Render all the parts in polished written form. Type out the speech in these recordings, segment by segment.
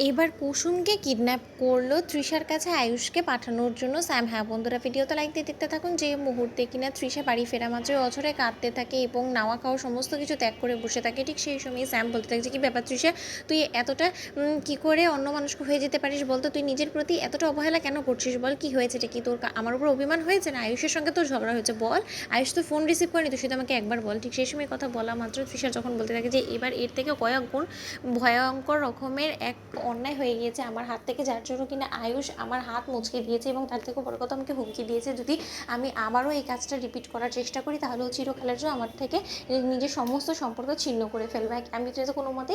এবার কুসুমকে কিডন্যাপ করলো তৃষার কাছে আয়ুষকে পাঠানোর জন্য স্যাম। হ্যাঁ বন্ধুরা, ভিডিওতে লাইক দিয়ে দেখতে থাকুন। যে মুহূর্তে কিনা তৃষা বাড়ি ফেরা মাত্রই অঝরে কাঁদতে থাকে এবং নাওয়া খাওয়া সমস্ত কিছু ত্যাগ করে বসে থাকে, ঠিক সেই সময় স্যাম বলতে থাকে যে কী ব্যাপার তৃষা, তুই এতটা কী করে অন্য মানুষকে হয়ে যেতে পারিস বলতো, তুই নিজের প্রতি এতটা অবহেলা কেন করছিস বল, কি হয়েছে, এটা কি তোর আমার উপর অভিমান হয়েছে না আয়ুষের সঙ্গে তোর ঝগড়া হয়েছে বল, আয়ুষ তো ফোন রিসিভ করেনি, তুই শুধু আমাকে একবার বল। ঠিক সেই সময় কথা বলা মাত্র তৃষা যখন বলতে থাকে যে এবার এর থেকে কয়েক গুণ ভয়ঙ্কর রকমের এক অন্যায় হয়ে গিয়েছে আমার হাত থেকে, যার জন্য কিনা আয়ুষ আমার হাত মুচকে দিয়েছে এবং তার থেকে বড় কথা আমাকে হুমকি দিয়েছে যদি আমি আবারও এই কাজটা রিপিট করার চেষ্টা করি তাহলে ও চিরকালের জন্য আমার থেকে নিজের সমস্ত সম্পর্ক ছিন্ন করে ফেলবে। আমি তো কোনো মতে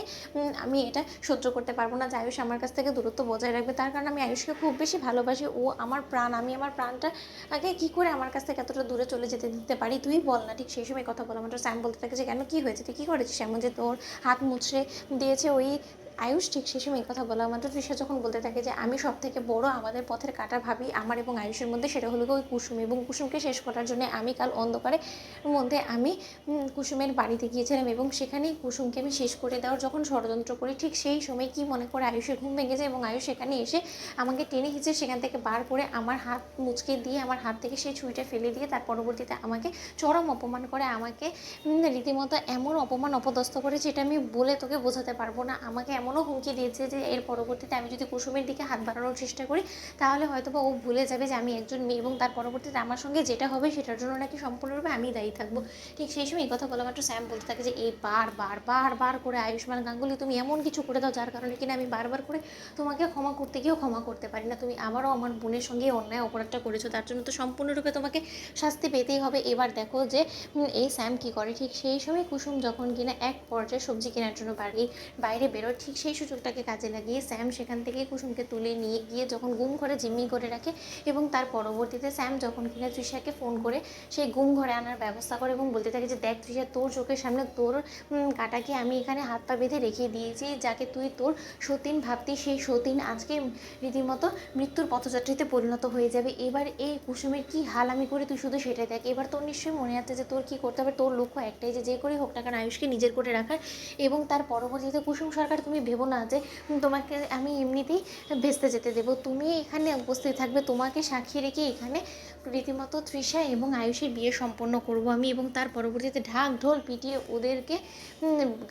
আমি এটা সহ্য করতে পারবো না যে আয়ুষ আমার কাছ থেকে দূরত্ব বজায় রাখবে, তার কারণ আমি আয়ুষকে খুব বেশি ভালোবাসি, ও আমার প্রাণ, আমি আমার প্রাণটা আগে কী করে আমার কাছ থেকে এতটা দূরে চলে যেতে দিতে পারি তুই বল না। ঠিক সেই সময় কথা বলা মাত্র স্যাম বলতে থাকে যে কেন, কী হয়েছে, তুই কী করেছিস এমন যে তোর হাত মুছড়ে দিয়েছে ওই আয়ুষ। ঠিক সেই সময় কথা বলা মাত্র তৃষা যখন বলতে থাকে যে আমি সব থেকে বড় আমাদের পথের কাটা ভাবি আমার এবং আয়ুষের মধ্যে, সেটা হলো ওই কুসুম, এবং কুসুমকে শেষ করার জন্য আমি কাল অন্ধকারে মধ্যে আমি কুসুমের বাড়িতে গিয়েছিলাম এবং সেখানেই কুসুমকে আমি শেষ করে দেওয়ার যখন ষড়যন্ত্র করি, ঠিক সেই সময় কি মনে করে আয়ুষের ঘুম ভেঙে যায় এবং আয়ুষ সেখানে এসে আমাকে টেনে হিঁচড়ে সেখান থেকে বার করে আমার হাত মুচকে দিয়ে আমার হাত থেকে সেই ছুরিটা ফেলে দিয়ে তার পরবর্তীতে আমাকে চরম অপমান করে, আমাকে রীতিমতো এমন অপমান অপদস্থ করে যেটা আমি বলে তোকে বোঝাতে পারবো না। আমাকে এমনও হুমকি দিয়েছে যে এর পরবর্তীতে আমি যদি কুসুমের দিকে হাত বাড়ানোর চেষ্টা করি তাহলে হয়তো বা ও ভুলে যাবে যে আমি একজন মেয়ে এবং তার পরবর্তীতে আমার সঙ্গে যেটা হবে সেটার জন্য নাকি সম্পূর্ণরূপে আমি দায়ী থাকবো। ঠিক সেই সময় এই কথা বলা মাত্র স্যাম বলতে থাকে যে এই বার করে আয়ুষ্মান গাঙ্গুলি তুমি এমন কিছু করে দাও যার কারণে কিনা আমি বারবার করে তোমাকে ক্ষমা করতে গিয়েও ক্ষমা করতে পারি না, তুমি আবারও আমার বোনের সঙ্গে অন্যায় অপরাধটা করেছো, তার জন্য তো সম্পূর্ণরূপে তোমাকে শাস্তি পেতেই হবে। এবার দেখো যে এই স্যাম কী করে। ঠিক সেই সময় কুসুম যখন কিনা এক পর্যায়ে সবজি কেনার জন্য বাইরে বেরোয়, ঠিক সেই সুযোগটাকে কাজে লাগিয়ে স্যাম সেখান থেকে কুসুমকে তুলে নিয়ে গিয়ে যখন গুম ঘরে জিম্মি করে রাখে এবং তার পরবর্তীতে স্যাম যখন কিনা তৃষাকে ফোন করে সেই গুম ঘরে আনার ব্যবস্থা করে এবং বলতে থাকে যে দেখ তৃষা, তোর চোখের সামনে তোর কাটাকে আমি এখানে হাত পা বেঁধে রেখে দিয়েছি, যাকে তুই তোর সতীন ভাবতি সেই সতীন আজকে রীতিমতো মৃত্যুর পথযাত্রীতে পরিণত হয়ে যাবে। এবার এই কুসুমের কী হাল আমি করে তুই শুধু সেটাই দেখ। এবার তোর নিশ্চয়ই মনে আছে যে তোর কী করতে হবে, তোর লক্ষ্য একটাই যে করেই হোক না কেন আয়ুষকে নিজের করে রাখার, এবং তার পরবর্তীতে কুসুম সরকার তুমি ভেবো না যে তোমাকে আমি এমনিতেই ভেস্তে যেতে দেবো, তুমি এখানে উপস্থিত থাকবে, তোমাকে সাক্ষী রেখে এখানে রীতিমতো তৃষা এবং আয়ুষের বিয়ে সম্পন্ন করব আমি, এবং তার পরবর্তীতে ঢাক ঢোল পিটিয়ে ওদেরকে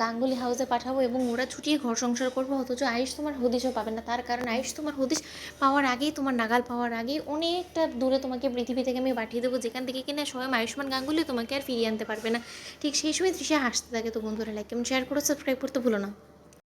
গাঙ্গুলি হাউসে পাঠাবো এবং ওরা ছুটিয়ে ঘর সংসার করবো, অথচ আয়ুষ তোমার হদিশও পাবে না, তার কারণ আয়ুষ তোমার হদিশ পাওয়ার আগেই, তোমার নাগাল পাওয়ার আগেই অনেকটা দূরে তোমাকে পৃথিবী থেকে আমি পাঠিয়ে দেবো, যেখান থেকে কিনা স্বয়ং আয়ুষ্মান গাঙ্গুলি তোমাকে আর ফিরিয়ে আনতে পারবে না। ঠিক সেই সময় তৃষা হাসতে থাকে। তো বন্ধুরা লাইক এবং শেয়ার করে সাবস্ক্রাইব করতে ভুলো না।